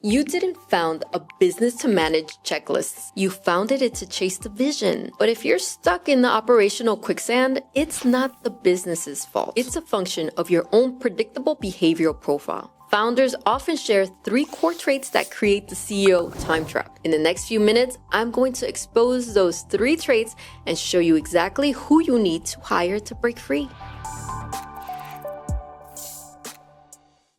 You didn't found a business to manage checklists. You founded it to chase the vision. But if you're stuck in the operational quicksand, it's not the business's fault. It's a function of your own predictable behavioral profile. Founders often share 3 core traits that create the CEO time trap. In the next few minutes, I'm going to expose those 3 traits and show you exactly who you need to hire to break free.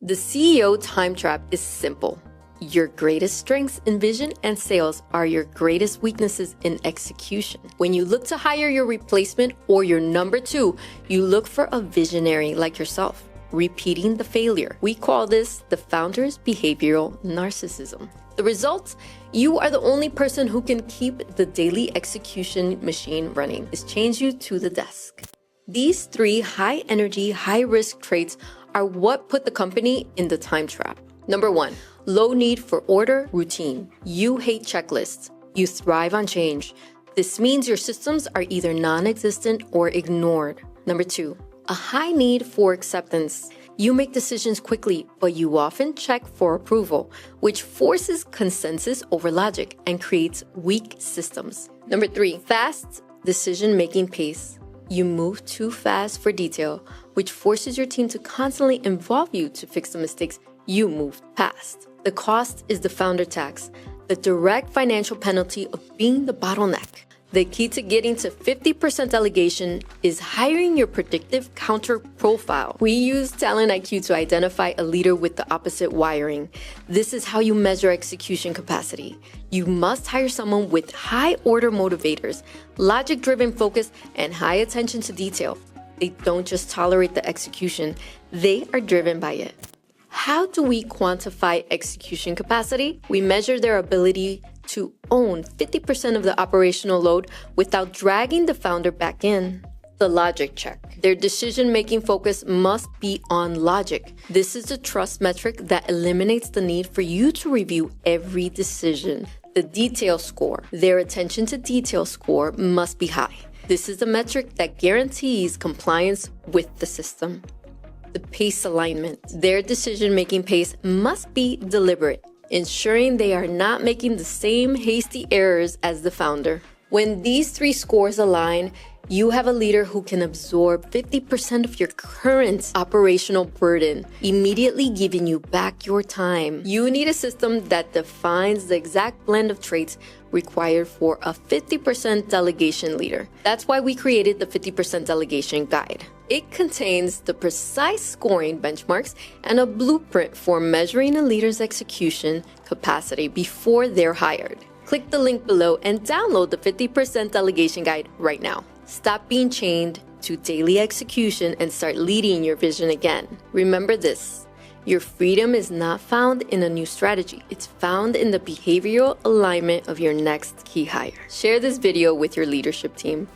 The CEO time trap is simple. Your greatest strengths in vision and sales are your greatest weaknesses in execution. When you look to hire your replacement or your number 2, you look for a visionary like yourself, repeating the failure. We call this the founder's behavioral narcissism. The results? You are the only person who can keep the daily execution machine running. It's chains you to the desk. These 3 high-energy, high-risk traits are what put the company in the time trap. Number 1, low need for order, routine. You hate checklists. You thrive on change. This means your systems are either non-existent or ignored. Number 2, a high need for acceptance. You make decisions quickly, but you often check for approval, which forces consensus over logic and creates weak systems. Number 3, fast decision-making pace. You move too fast for detail, which forces your team to constantly involve you to fix the mistakes you moved past. The cost is the founder tax, the direct financial penalty of being the bottleneck. The key to getting to 50% delegation is hiring your predictive counter profile. We use Talent IQ to identify a leader with the opposite wiring. This is how you measure execution capacity. You must hire someone with high order motivators, logic-driven focus, and high attention to detail. They don't just tolerate the execution, they are driven by it. How do we quantify execution capacity? We measure their ability to own 50% of the operational load without dragging the founder back in. The logic check. Their decision-making focus must be on logic. This is the trust metric that eliminates the need for you to review every decision. The detail score. Their attention to detail score must be high. This is the metric that guarantees compliance with the system. The pace alignment. Their decision-making pace must be deliberate, ensuring they are not making the same hasty errors as the founder. When these 3 scores align, you have a leader who can absorb 50% of your current operational burden, immediately giving you back your time. You need a system that defines the exact blend of traits required for a 50% delegation leader. That's why we created the 50% delegation guide. It contains the precise scoring benchmarks and a blueprint for measuring a leader's execution capacity before they're hired. Click the link below and download the 50% delegation guide right now. Stop being chained to daily execution and start leading your vision again. Remember this, your freedom is not found in a new strategy. It's found in the behavioral alignment of your next key hire. Share this video with your leadership team.